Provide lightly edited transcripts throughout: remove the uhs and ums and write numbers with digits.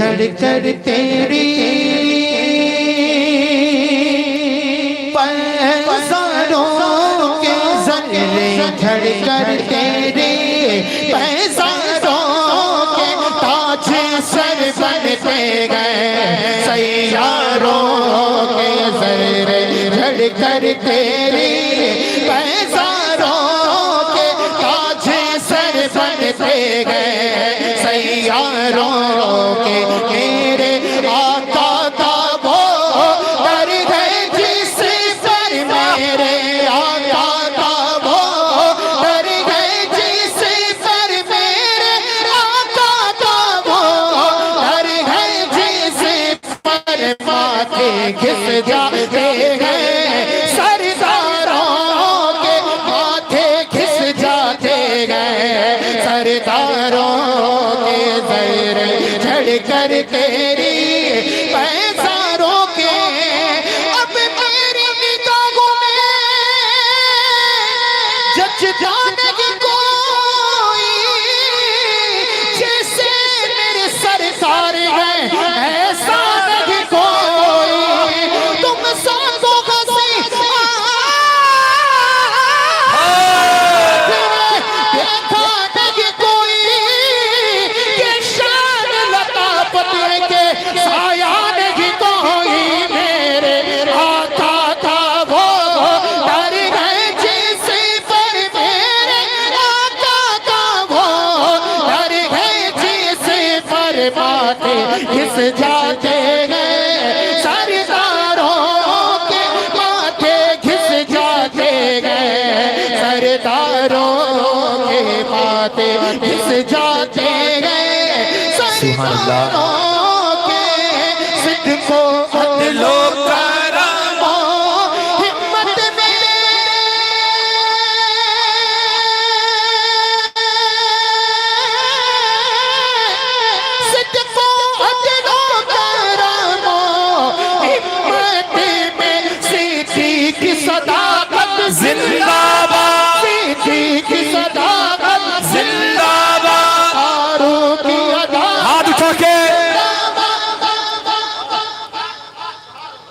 झड़ कर तेरी पैसारों के जर्रे झड़ कर तेरे पैसारों के ताज सर बनते गए सैयारों के जर्रे झड़ कर तेरे पैसारों के ताज सर बनते गए सैयारों के मेरे आका का वो दर है जिस पर मेरे आका का वो दर है जिस पर मेरे आका का वो दर है जिस पर माथे घिस जाते हैं सरदारों के माथे घिस जाते गए सरदारों के जर्रे झड़ कर तेरी पैसारों के अब मेरी निगाहों में जच जाने की कोई जैसे मेरे सरकार है ऐसा नहीं कोई तुम सबको हंसी देखा नहीं कोई के शान लताफत के साया नहीं कोई मेरे आका का वो डर गए जिस पर मेरे आका का वो डर गए जिस पर माथे घिस जाते गए सरदारों के माथे घिस जाते गए सरदारों के माथे घिस जाते गए सरदारों के सिद्को अदलो करमो हिम्मत में सिद्को अदलो करमो हिम्मत में सीधी की सदाकत जिंदाबाद सीधी की सदाकत जिंदाबाद। फारूक की अदा हाथ उठा के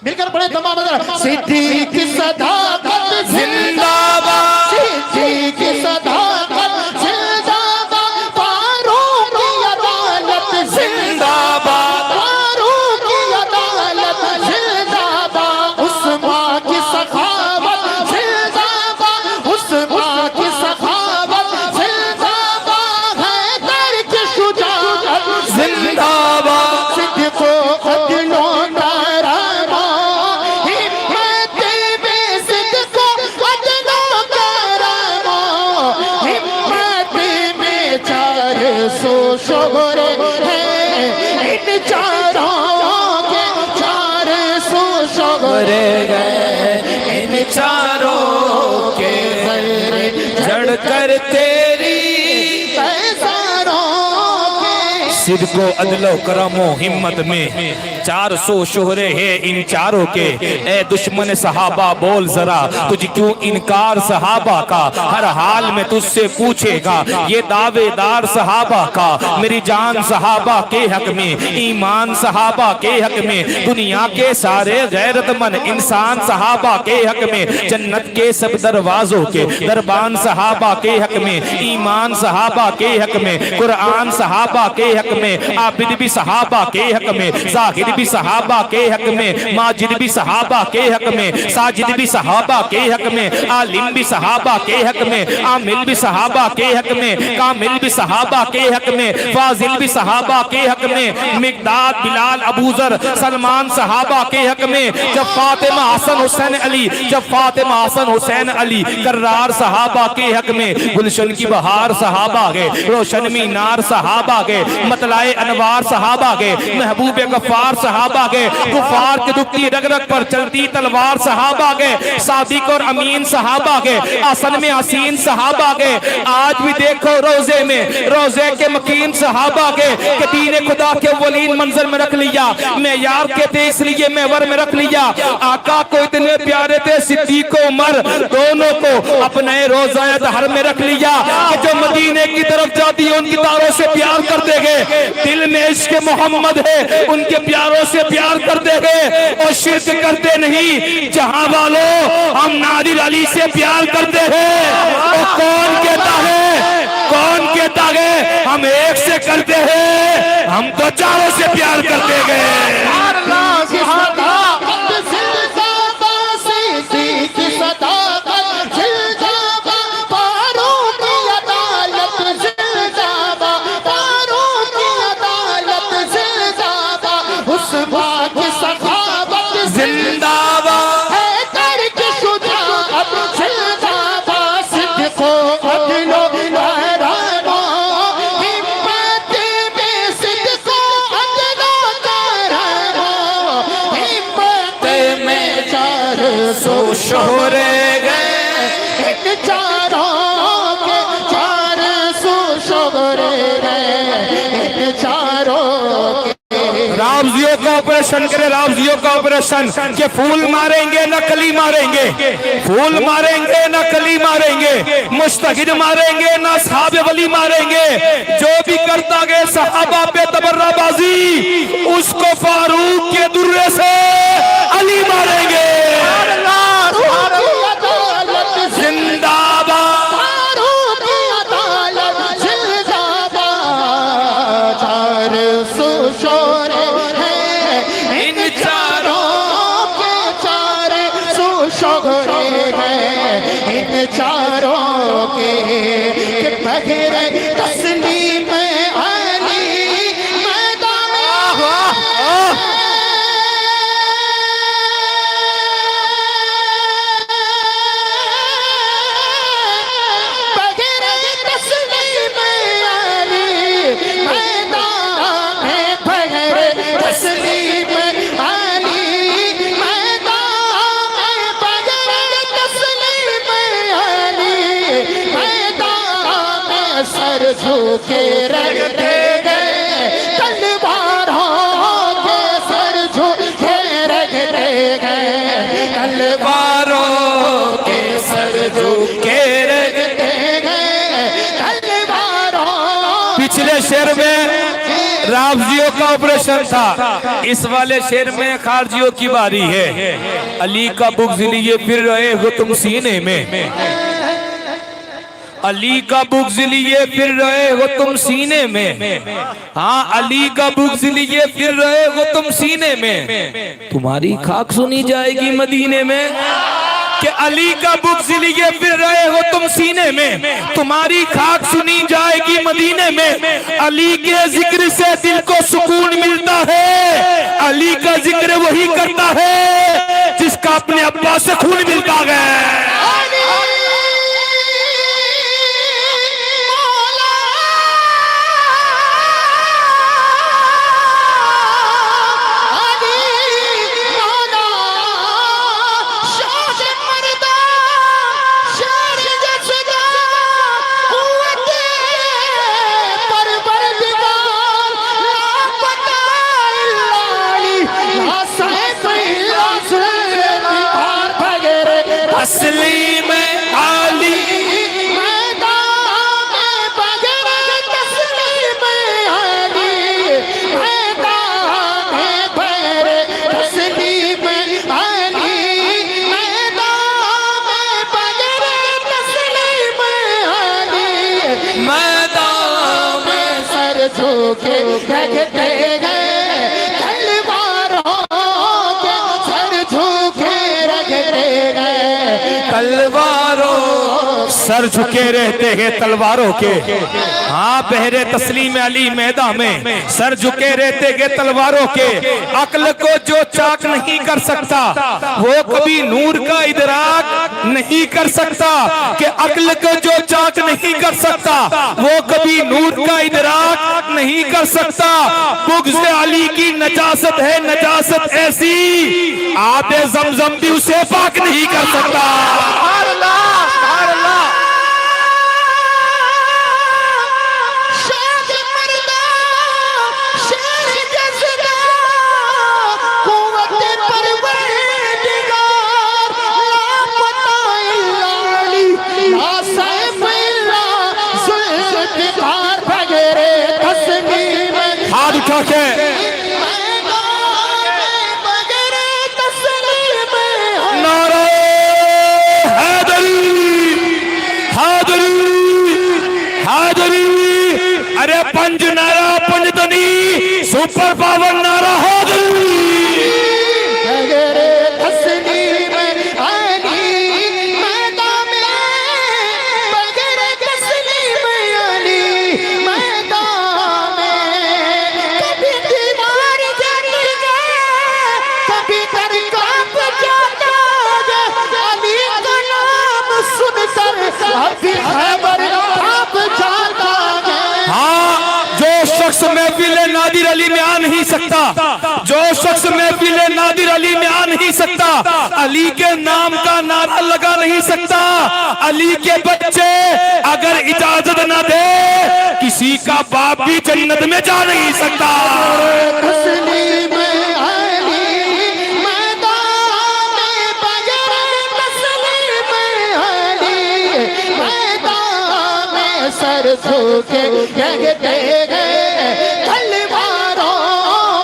मिलकर पढ़े तमाम सिद्दीक की सदाकत जिंदाबाद सिद्दीक की सदाकत जिंदाबाद फारूक की अदालत जिंदाबाद फारूक की अदालत जिंदाबाद उस्मान की सखावत जिंदाबाद उस्मान की सखावत जिंदाबाद हैदर की शुजाअत जिंदाबाद सिद्दको अदलो करमो हिम्मत में सिद्दको अदलो करमो हिम्मत में 400 शोहरे हैं इन चारों के 400 शोहरे गए इन चारों के झड़ कर तेरी पैसारों के सिद्को अदलो करमो हिम्मत में 400 शोहरे हैं इन चारों के। ए दुश्मन सहाबा बोल जरा तुझ क्यों इनकार सहाबा का, हर हाल में तुझसे पूछेगा ये दावेदार सहाबा का। मेरी जान सहाबा के हक में, ईमान सहाबा के हक में, दुनिया के सारे गैरतमंद इंसान सहाबा के हक में, जन्नत के सब दरवाजों के दरबान सहाबा के हक में, ईमान सहाबा के हक में, कुरान सहाबा के हक में, आबिद भी सहाबा के हक में, जाहिद भी सहाबा के हक में, माजिद भी सहाबा के हक में, साजिद भी सहाबा के हक में, आलिम भी सहाबा के हक में, आमिल भी सहाबा के हक में, कामिल भी सहाबा के हक में, फाजिल भी सहाबा के हक में, मिकदाद बिलाल अबूजर सलमान सहाबा के हक में। जब फातिमा हसन हुसैन अली, जब फातिमा हसन हुसैन अली कर्रार सहाबा के हक में, गुलशन की बहार सहाबा गए, रोशन मीनार सहाबा गए, मतलाए अनवार सहाबा गए, महबूब गफ्फार सहाबा के, कुफार की दुखती रग रग पर चलती तलवार सहाबा के, सादिक और अमीन सहाबा के, असन में हसीन सहाबा के। आज भी देखो रोजे में रोजे के मकीन सहाबा के दीन खुदा के वलीन मंजर में रख लिया, मैं यार के थे इसलिए मैं वर में रख लिया। आका को इतने प्यारे थे सिद्दीक उमर, दोनों को अपने रोज़ाए तहर में रख लिया कि जो मदीने की तरफ जाती है उनकी तारों से प्यार कर देंगे, दिल में इश्क मोहम्मद है उनके प्यारों से प्यार कर देंगे और शिर्क करते नहीं। जहां वालों हम नादिर अली से प्यार करते हैं, और कौन कहता है, कौन कहता है हम एक से करते हैं, हम तो चारों से प्यार करते गए। शोहरे गए चारों के 400 शोहरे गए चारों के। रावजियों का ऑपरेशन करे, रावजियों का ऑपरेशन के फूल मारेंगे न कली मारेंगे, फूल मारेंगे न कली मारेंगे, मुस्तहिद मारेंगे न साहब वली मारेंगे। जो भी करता गए सहाबा पे तबर्राबाजी उसको फारूक के दुर्रे से अली मारेंगे। चारों के बगैर तस्लीम अली मैदान बगैर तस्लीम अली मैदान बगैर तस्लीम झुके रखते गए तलवारों के सर झुके रखते गए तलवारों के सर झुके रखते गए तलवारों। पिछले शेर में रावजियों का ऑपरेशन था, इस वाले शेर में खारजियों की बारी है। अली का बुग़्ज़ लिए फिर रहे हो तुम सीने में, अली का बुग़्ज़ लिए फिर रहे हो तुम सीने में, हाँ अली का बुग़्ज़ लिए फिर रहे हो तुम सीने में। तुम्हारी खाक सुनी जाएगी मदीने में, कि अली का बुग़्ज़ लिए फिर रहे हो तुम सीने में, तुम्हारी खाक सुनी जाएगी मदीने में। अली के जिक्र से दिल को सुकून मिलता है, अली का जिक्र वही करता है जिसका अपने अब्बा से खून मिलता है। तस्लीम अली मैदान में बगैर तस्लीम अली मैदान में बगैर तस्लीम अली मैदान में बगैर तस्लीम अली मैदान में सर झुके रखते गए तलवारों के सर झुके रखते गए तलवारों सर झुके रहते हैं तलवारों के। हाँ, बहरे तस्लीम अली मैदान में सर झुके रहते हैं तलवारों के। अक्ल को जो चाक नहीं कर सकता वो कभी नूर का इदराक नहीं कर सकता, कि अक्ल को जो चाक नहीं कर सकता वो कभी नूर का इदराक नहीं कर सकता। बुग़्ज़ अली की नजासत है, नजासत ऐसी आबे ज़मज़म भी उसे पाक नहीं कर सकता। हाथ उठा के नारे हैदरी हैदरी हैदरी, अरे पंज नारा पंजतनी सुपर पावर नारा हैदरी। हाँ, जो शख्स महफिल नादिर अली में आ नहीं सकता, जो शख्स महफिल नादिर अली में आ नहीं सकता, अली के नाम का नारा लगा नहीं सकता, अली के बच्चे अगर इजाजत ना दे किसी का बाप भी जन्नत में जा नहीं सकता। सर झुके रहते गए तलवारों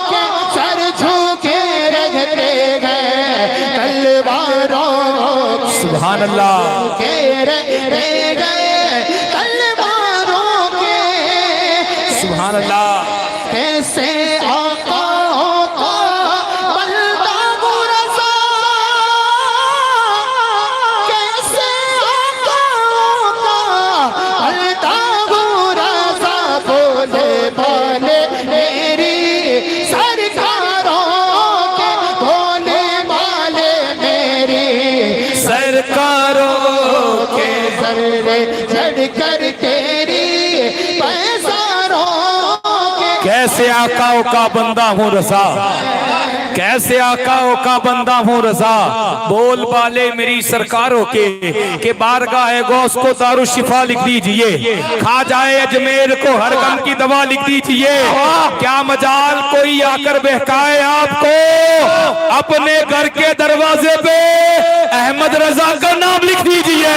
के, सर झुके रहते गए तलवारों के। सुभान अल्लाह। के रहते गए तलवारों के। सुभान अल्लाह। कैसे आकाओं का बंदा गुरज़ा, कैसे आकाओं का बंदा गुरज़ा, बोले बोले मेरी सरकारों के, बोले बोले मेरी सरकारों के, जर्रे चढ़ कर तेरी पैसारों के। कैसे आकाओं का बंदा हूँ रज़ा, कैसे आकाओं का बंदा हूँ रज़ा, बोल बाले मेरी सरकारों के बारगाह गौस को दारू शिफा लिख दीजिए, खा जाए अजमेर को हर गम की दवा लिख दीजिए। क्या मजाल कोई आकर बहकाए आपको, अपने घर के दरवाजे पे अहमद रजा का नाम लिख दीजिए।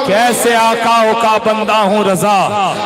कैसे आकाओं का बंदा हूँ रजा,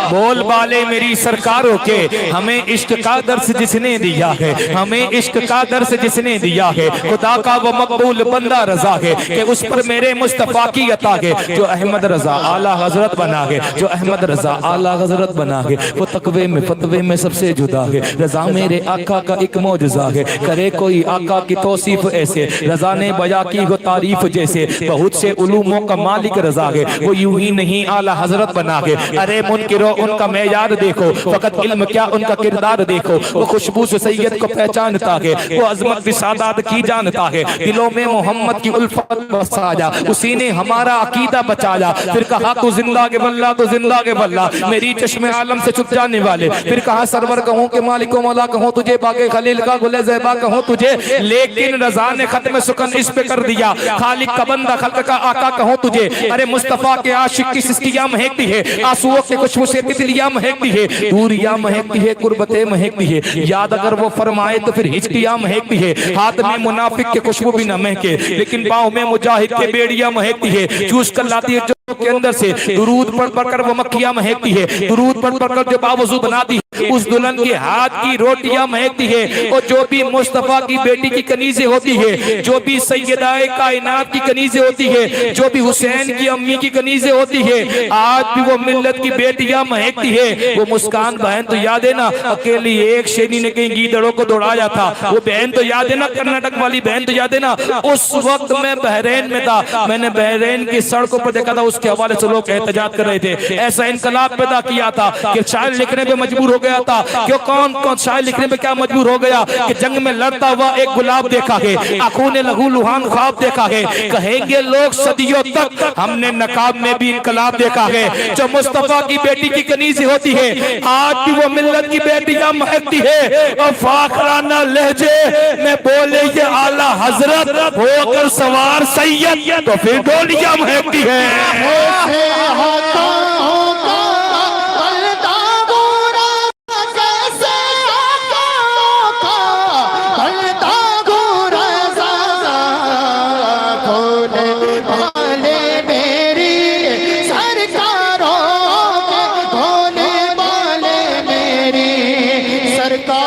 बोल बाले मेरी सरकारों के। हमें इश्क का दर्स जिसने दिया है, हमें इश्क का दर्स जिसने दिया है, खुदा का वो मकबूल बंदा रजा है कि उस पर मेरे मुस्तफा की अता है। जो अहमद रजा आला हजरत बना है, जो अहमद रजा आला हजरत बना है, वो तकवे में फतवे में सबसे जुदा है। रजा मेरे आका का एक मौजज़ा है, करे कोई आका की तौसीफ ऐसे, रजा ने बया की हो तारीफ जैसे। बहुत से उलूमों का मालिक रजा है, वो यूं ही नहीं आला हजरत बना के। अरे मुनकिरो उनका मेयार देखो, फकत इल्म क्या उनका किरदार देखो। वो खुशबू से सैयद को पहचानता है, वो अजमत भी सादात की जानता है। दिलों में मोहम्मद की उल्फत बसाया, उसी ने हमारा अकीदा बचाया। फिर कहा तू जिंदा के बल्ला, तो जिंदा के बल्ला, मेरी चश्मे आलम से छुप जाने वाले। फिर कहा सरवर कहूँ के मालिको मौला कहूँ तुझे, बागे खलील का गुले ज़ैबा कहूँ तुझे। लेकिन रजा ने खत्म सुकन इस पे कर दिया, खालिक का बंदा खल्क का आका कहूँ तुझे। अरे मुस्तफा के आशिक की सिस्कियां महकती है, आंसुओं के खुशबू से तितलियां महकती है, दूरियां महकती है, कुर्बतें महकती है। याद अगर वो फरमाए तो फिर हिचकियां महकती है। हाथ में मुनाफिक के खुशबू भी न महके, लेकिन पाँव में मुजाहिद के बेड़ियां महकती है। चूस कर लाती है के अंदर से दुरूद पढ़ पढ़ कर वो मक्खियां महकती है। दुरूद पढ़ पढ़ कर जो बावजू बनाती है, उस दुल्हन के हाथ की रोटियां महकती है। और जो भी मुस्तफा की बेटी की कनीज़ें होती है, जो भी सैयदाए कायनात की कनीज़ें होती है, जो भी हुसैन की अम्मी की कनीज़ें होती है, आज भी वो मिल्लत की बेटियां महकती है। वो मुस्कान बहन तो याद है ना, अकेली एक शेनी ने कहीं गीदड़ों को दौड़ाया था, वो बहन तो याद है ना, कर्नाटक वाली बहन तो याद है ना। उस वक्त मैं बहरीन में था, मैंने बहरीन की सड़कों पर देखा था, उसके हवाले से लोग एहतजाज कर रहे थे। ऐसा इनकलाब पैदा किया था कि शायर लिखने पे मजबूर हो गया था। क्यों, कौन कौन शायर लिखने पे क्या मजबूर हो गया कि जंग में लड़ता हुआ एक गुलाब देखा है, आंखों ने लहू लुहान ख्वाब देखा है। कहेंगे लोग सदियों तक हमने नकाब में भी इनकलाब देखा है। जो मुस्तफा की बेटी की कनीज़ें होती है, आज भी वो मिल्लत की बेटियां महकती है। और फाखराना लहजे में बोले ये आला हजरत होकर सवार सैयद, तो फिर डोलियां महकती है। से हाथों का बलदा गोरा, कैसे आंखों का बलदा गोरा, खोले वाले मेरी सरकारों के, खोले वाले मेरी सरकारों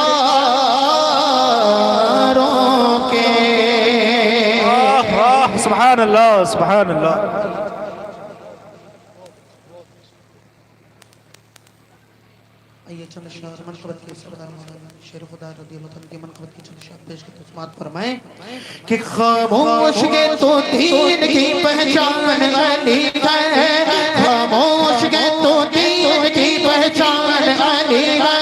के। सुभान अल्लाह, सुभान अल्लाह। आइए चंद शेर मनक़बत के सरदार मौलाना शेर खुदा रज़ियल्लाहु अन्हु की मनक़बत की चंद शेर पेश करते समाअत फरमाएं कि खामोश के तो दीन की पहचान अली है, खामोश के तो दीन की पहचान अली है।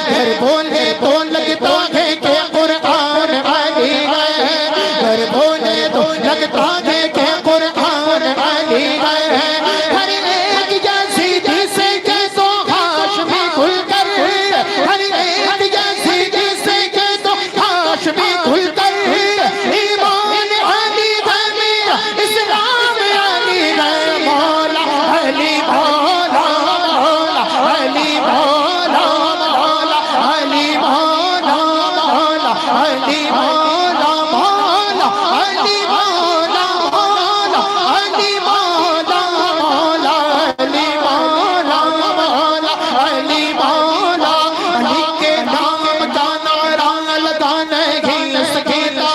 घर बोले तो लगता है कि कुरान अली है, घर बोले तो लगता है कि कुरान अली है। हर एक यज़ीदी से के तो हाशमी खुलकर, हर एक यज़ीदी से के तो हाशमी खुलकर, ईमान अली है मेरा, इस्लाम अली है मौला, अली मौला मौला, अली मौला मौला, अली मौला मौला, अली मौला मौला, अली मौला मौला, अली मौला मौला, अली मौला मौला, अली मौला। अली के नाम का नारा लगाना ही सकीना,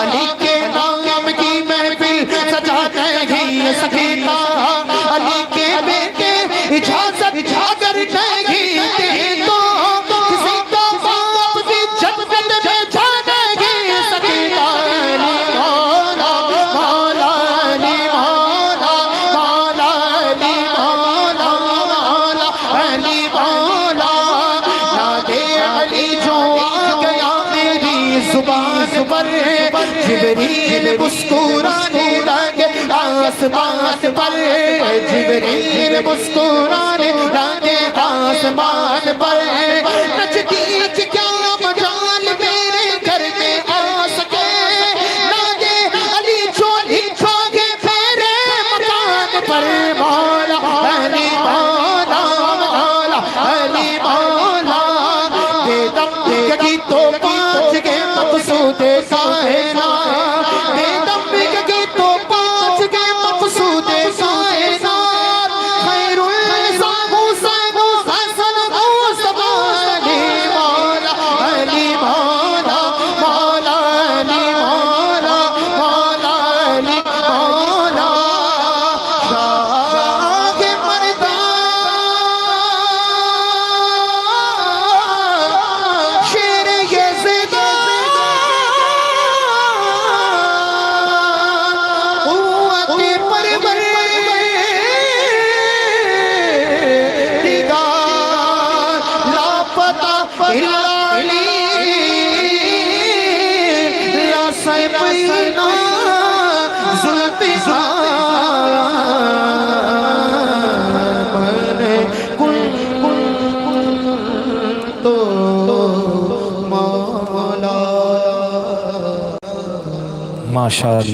अली के नाम की महफिल सजाना ही सकीना। अली के बेटे इजाजत अगर नहीं दे तो किसी का बाप भी जन्नत में जाना ही सकीना। अली मौला मौला, अली मौला मौला, अली मौला मौला, अली मौला। नादे अली जो आ गया मेरी जुबान पर, जिब्रील मुस्कुराने लगे आसमान पर, जिब्रील मुस्कुराने लगे आसमान पर। नजदीक क्या मजाल मेरे घर में आ सके, नादे अली जो लिखोगे मेरे मकान पर। मौला अली मौला मौला, अली मौला। बेदम की तो पाँच के मकसूद कायना, बेदम की तो पाँच के मकसूद कायना। खैरुल साहू साहू हसन मुस्तफा, अली मौला, अली मौला मौला, अली मौला मौला, अली मौला। शाह के मर्दा शेर यज़ीद, सैफीना जुल्फ़िकार मैंने कुल तो मौला माशाअल्लाह।